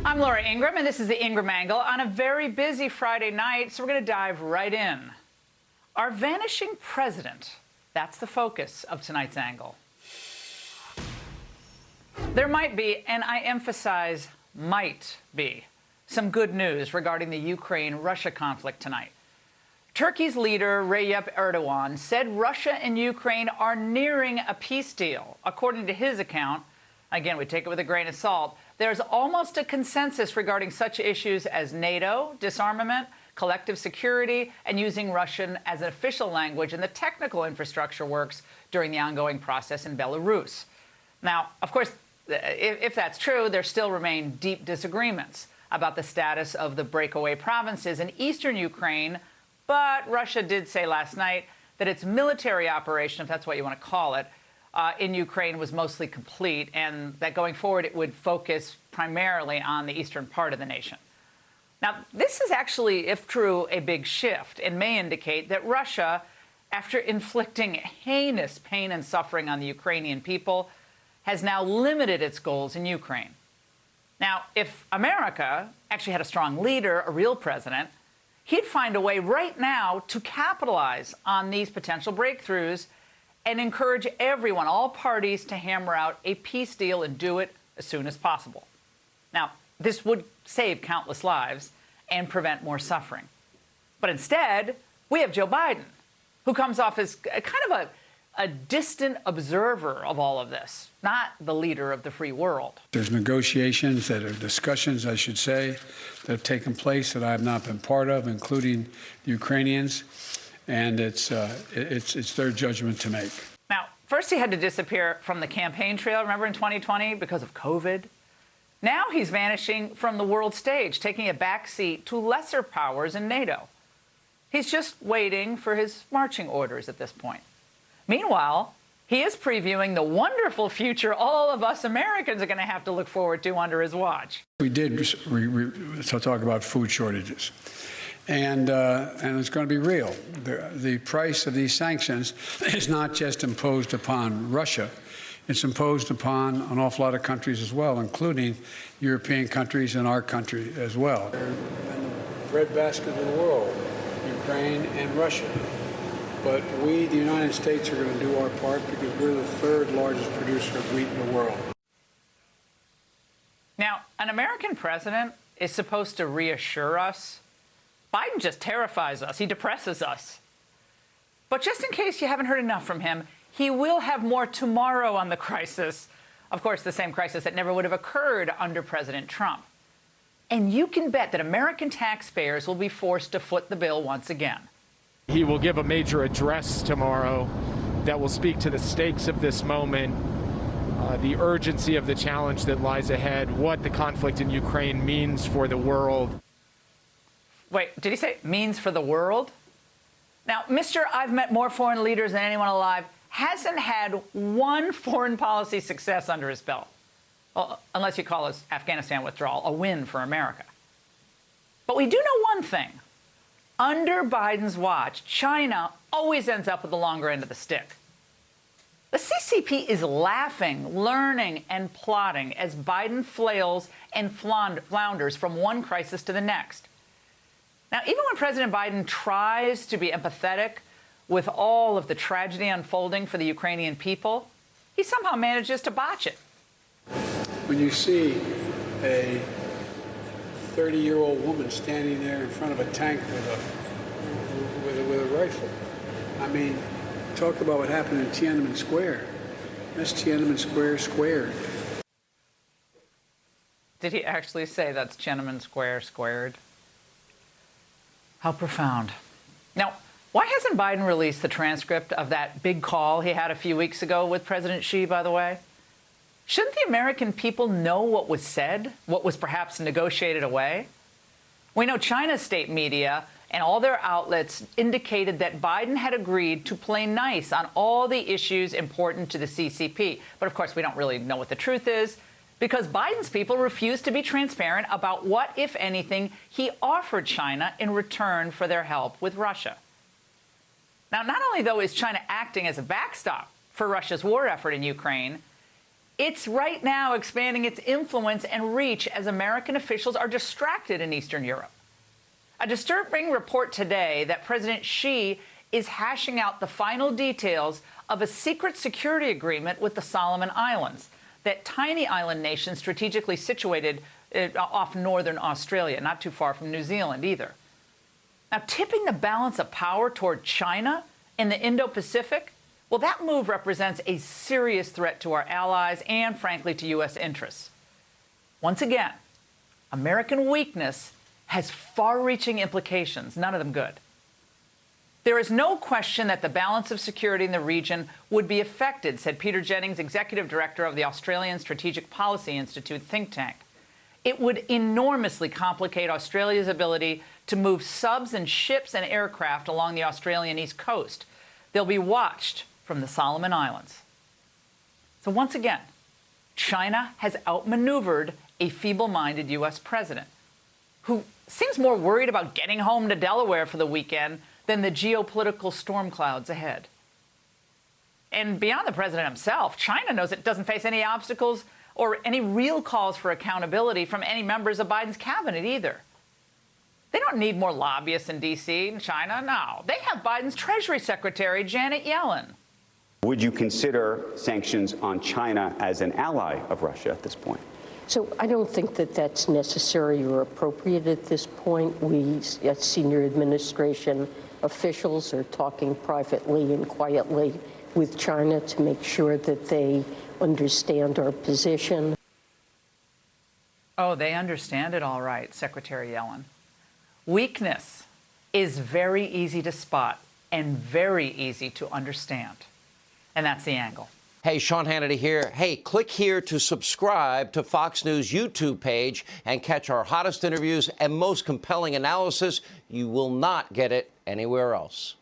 I'm Laura Ingraham, and this is the Ingraham Angle on a very busy Friday night, so we're going to dive right in. Our vanishing president, that's the focus of tonight's angle. There might be, and I emphasize might be, some good news regarding the Ukraine-Russia conflict tonight. Turkey's leader, Recep Erdogan, said Russia and Ukraine are nearing a peace deal. According to his account, again, we take it with a grain of salt, there's almost a consensus regarding such issues as NATO, disarmament, collective security, and using Russian as an official language in the technical infrastructure works during the ongoing process in Belarus. Now, of course, if that's true, there still remain deep disagreements about the status of the breakaway provinces in eastern Ukraine, but Russia did say last night that its military operation, if that's what you want to call it, in Ukraine was mostly complete, and that going forward it would focus primarily on the eastern part of the nation. Now, this is actually, if true, a big shift and may indicate that Russia, after inflicting heinous pain and suffering on the Ukrainian people, has now limited its goals in Ukraine. Now, if America actually had a strong leader, a real president, he'd find a way right now to capitalize on these potential breakthroughs and encourage everyone, all parties, to hammer out a peace deal and do it as soon as possible. Now, this would save countless lives and prevent more suffering. But instead, we have Joe Biden, who comes off as kind of a distant observer of all of this, not the leader of the free world. There's negotiations discussions, I should say, that have taken place that I have not been part of, including the Ukrainians. And it's their judgment to make. Now, first he had to disappear from the campaign trail, remember, in 2020 because of COVID? Now he's vanishing from the world stage, taking a backseat to lesser powers in NATO. He's just waiting for his marching orders at this point. Meanwhile, he is previewing the wonderful future all of us Americans are going to have to look forward to under his watch. We did talk about food shortages. And it's going to be real. The price of these sanctions is not just imposed upon Russia. It's imposed upon an awful lot of countries as well, including European countries and our country as well. They're in the breadbasket of the world, Ukraine and Russia. But we, the United States, are going to do our part because we're the third largest producer of wheat in the world. Now, an American president is supposed to reassure us. Biden just terrifies us. He depresses us. But just in case you haven't heard enough from him, he will have more tomorrow on the crisis. Of course, the same crisis that never would have occurred under President Trump. And you can bet that American taxpayers will be forced to foot the bill once again. He will give a major address tomorrow that will speak to the stakes of this moment, the urgency of the challenge that lies ahead, what the conflict in Ukraine means for the world. Wait, did he say means for the world? Now, Mr. I've met more foreign leaders than anyone alive hasn't had one foreign policy success under his belt. Well, unless you call his Afghanistan withdrawal a win for America. But we do know one thing. Under Biden's watch, China always ends up with the longer end of the stick. The CCP is laughing, learning, and plotting as Biden flails and flounders from one crisis to the next. Now, even when President Biden tries to be empathetic with all of the tragedy unfolding for the Ukrainian people, he somehow manages to botch it. When you see a 30-year-old woman standing there in front of a tank with a rifle, I mean, talk about what happened in Tiananmen Square. That's Tiananmen Square squared. Did he actually say that's Tiananmen Square squared? How profound. Now, why hasn't Biden released the transcript of that big call he had a few weeks ago with President Xi, by the way? Shouldn't the American people know what was said, what was perhaps negotiated away? We know China's state media and all their outlets indicated that Biden had agreed to play nice on all the issues important to the CCP. But of course, we don't really know what the truth is, because Biden's people refused to be transparent about what, if anything, he offered China in return for their help with Russia. Now, not only, though, is China acting as a backstop for Russia's war effort in Ukraine, It's right now expanding its influence and reach as American officials are distracted in Eastern Europe. A disturbing report today that President Xi is hashing out the final details of a secret security agreement with the Solomon Islands, that tiny island nation strategically situated off northern Australia, not too far from New Zealand either. Now, tipping the balance of power toward China in the Indo-Pacific, well, that move represents a serious threat to our allies and, frankly, to U.S. interests. Once again, American weakness has far-reaching implications, none of them good. There is no question that the balance of security in the region would be affected, said Peter Jennings, executive director of the Australian Strategic Policy Institute think tank. It would enormously complicate Australia's ability to move subs and ships and aircraft along the Australian east coast. They'll be watched from the Solomon Islands. So once again, China has outmaneuvered a feeble-minded U.S. president who seems more worried about getting home to Delaware for the weekend than the geopolitical storm clouds ahead. And beyond the president himself, China knows it doesn't face any obstacles or any real calls for accountability from any members of Biden's cabinet either. They don't need more lobbyists in D.C. and China, no. They have Biden's Treasury Secretary, Janet Yellen. Would you consider sanctions on China as an ally of Russia at this point? So I don't think that that's necessary or appropriate at this point. We, as senior administration officials, are talking privately and quietly with China to make sure that they understand our position. Oh, they understand it all right, Secretary Yellen. Weakness is very easy to spot and very easy to understand. And that's the angle. Hey, Sean Hannity here. Hey, click here to subscribe to Fox News YouTube page and catch our hottest interviews and most compelling analysis. You will not get it anywhere else.